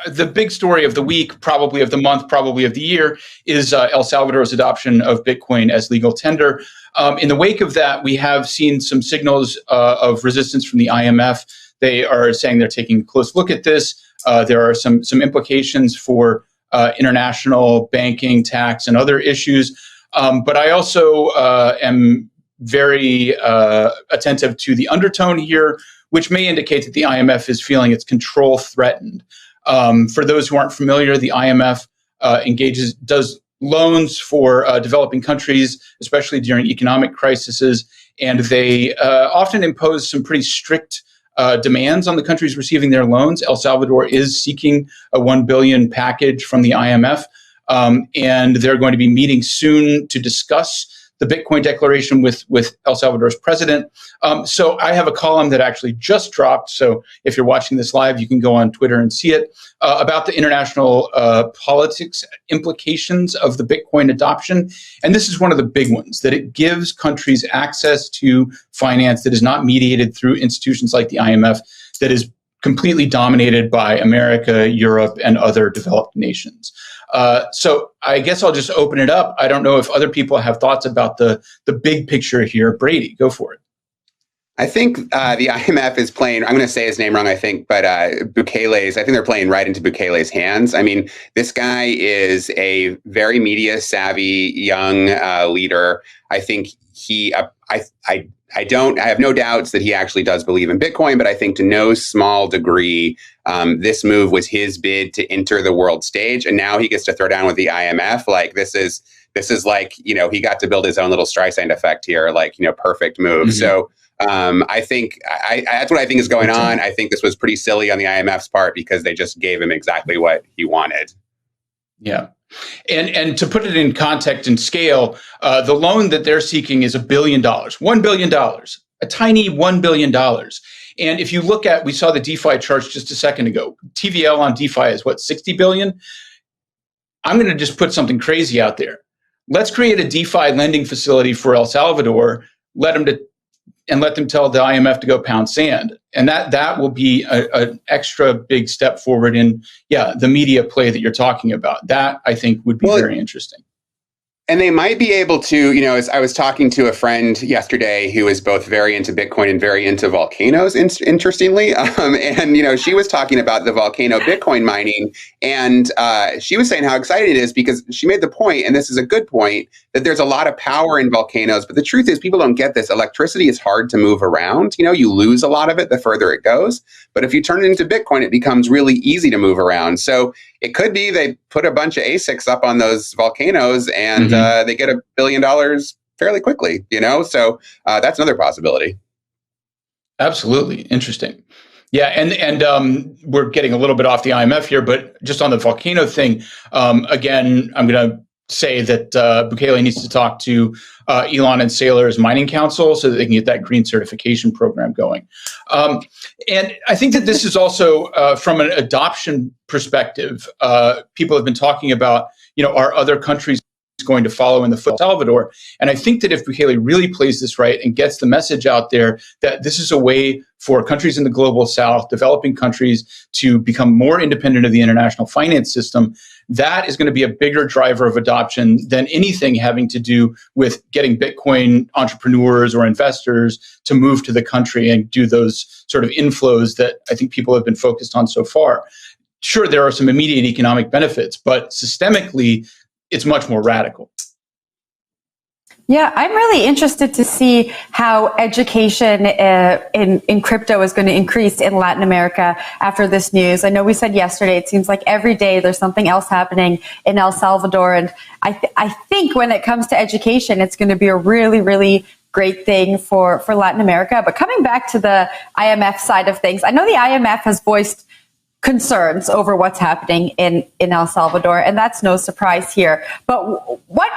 the big story of the week, probably of the month, probably of the year, is El Salvador's adoption of Bitcoin as legal tender. In the wake of that, we have seen some signals of resistance from the IMF. They are saying they're taking a close look at this. There are some implications for international banking, tax, and other issues. But I also am very attentive to the undertone here, which may indicate that the IMF is feeling its control threatened. For those who aren't familiar, the IMF does loans for developing countries, especially during economic crises, and they often impose some pretty strict demands on the countries receiving their loans. El Salvador is seeking a $1 billion package from the IMF, and they're going to be meeting soon to discuss the Bitcoin declaration with El Salvador's president. So I have a column that actually just dropped. So if you're watching this live, you can go on Twitter and see it, about the international politics implications of the Bitcoin adoption. And this is one of the big ones, that it gives countries access to finance that is not mediated through institutions like the IMF, that is completely dominated by America, Europe, and other developed nations. So I guess I'll just open it up. I don't know if other people have thoughts about the big picture here. Brady, go for it. I think the IMF is playing, I'm going to say his name wrong, I think, but Bukele's, I think they're playing right into Bukele's hands. I mean, this guy is a very media savvy young leader. I think I have no doubts that he actually does believe in Bitcoin, but I think to no small degree, this move was his bid to enter the world stage. And now he gets to throw down with the IMF. Like, this is like, he got to build his own little Streisand effect here, like, perfect move. Mm-hmm. So I think that's what I think is going on. I think this was pretty silly on the IMF's part because they just gave him exactly what he wanted. Yeah. And to put it in context and scale, the loan that they're seeking is $1 billion, $1 billion, a tiny $1 billion. And if you look at, we saw the DeFi charts just a second ago. TVL on DeFi is what, 60 billion? I'm going to just put something crazy out there. Let's create a DeFi lending facility for El Salvador, let them tell the IMF to go pound sand. And that will be an extra big step forward in, the media play that you're talking about. That, I think, would be very interesting. And they might be able to, as I was talking to a friend yesterday who is both very into Bitcoin and very into volcanoes, interestingly. And, she was talking about the volcano Bitcoin mining. And she was saying how exciting it is because she made the point, and this is a good point, that there's a lot of power in volcanoes. But the truth is, people don't get this. Electricity is hard to move around. You lose a lot of it the further it goes. But if you turn it into Bitcoin, it becomes really easy to move around. So it could be they put a bunch of ASICs up on those volcanoes and they get $1 billion fairly quickly, So that's another possibility. Absolutely. Interesting. Yeah. And we're getting a little bit off the IMF here, but just on the volcano thing, again, I'm going to say that Bukele needs to talk to Elon and Saylor's Mining Council so that they can get that green certification program going. And I think that this is also from an adoption perspective. People have been talking about, are other countries going to follow in the foot of El Salvador? And I think that if Bukele really plays this right and gets the message out there that this is a way for countries in the global south, developing countries, to become more independent of the international finance system, that is going to be a bigger driver of adoption than anything having to do with getting Bitcoin entrepreneurs or investors to move to the country and do those sort of inflows that I think people have been focused on so far. Sure, there are some immediate economic benefits, but systemically, it's much more radical. Yeah, I'm really interested to see how education in crypto is going to increase in Latin America after this news. I know we said yesterday, it seems like every day there's something else happening in El Salvador. And I think when it comes to education, it's going to be a really, really great thing for Latin America. But coming back to the IMF side of things, I know the IMF has voiced concerns over what's happening in El Salvador, and that's no surprise here. But what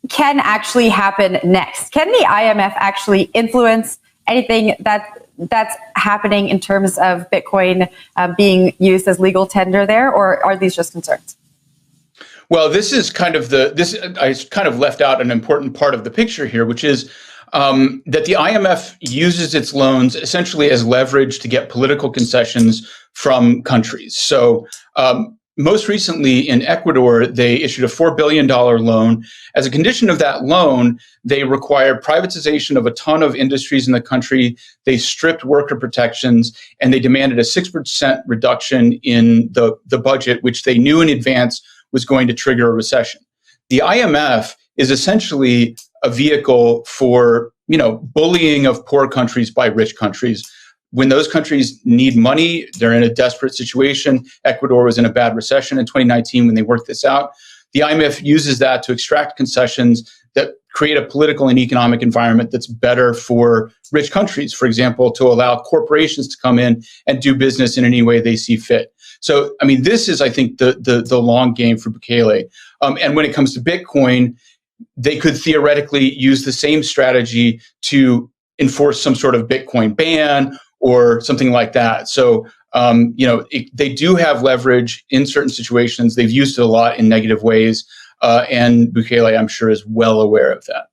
can actually happen next? Can the IMF actually influence anything that's happening in terms of Bitcoin being used as legal tender there, or are these just concerns? Well, this is kind of I kind of left out an important part of the picture here, which is that the IMF uses its loans essentially as leverage to get political concessions from countries. So most recently in Ecuador, they issued a $4 billion loan. As a condition of that loan, they required privatization of a ton of industries in the country. They stripped worker protections, and they demanded a 6% reduction in the budget, which they knew in advance was going to trigger a recession. The IMF is essentially a vehicle for, bullying of poor countries by rich countries. When those countries need money, they're in a desperate situation. Ecuador was in a bad recession in 2019 when they worked this out. The IMF uses that to extract concessions that create a political and economic environment that's better for rich countries, for example, to allow corporations to come in and do business in any way they see fit. So, this is, I think, the long game for Bukele. And when it comes to Bitcoin, they could theoretically use the same strategy to enforce some sort of Bitcoin ban or something like that. So, they do have leverage in certain situations. They've used it a lot in negative ways. And Bukele, I'm sure, is well aware of that.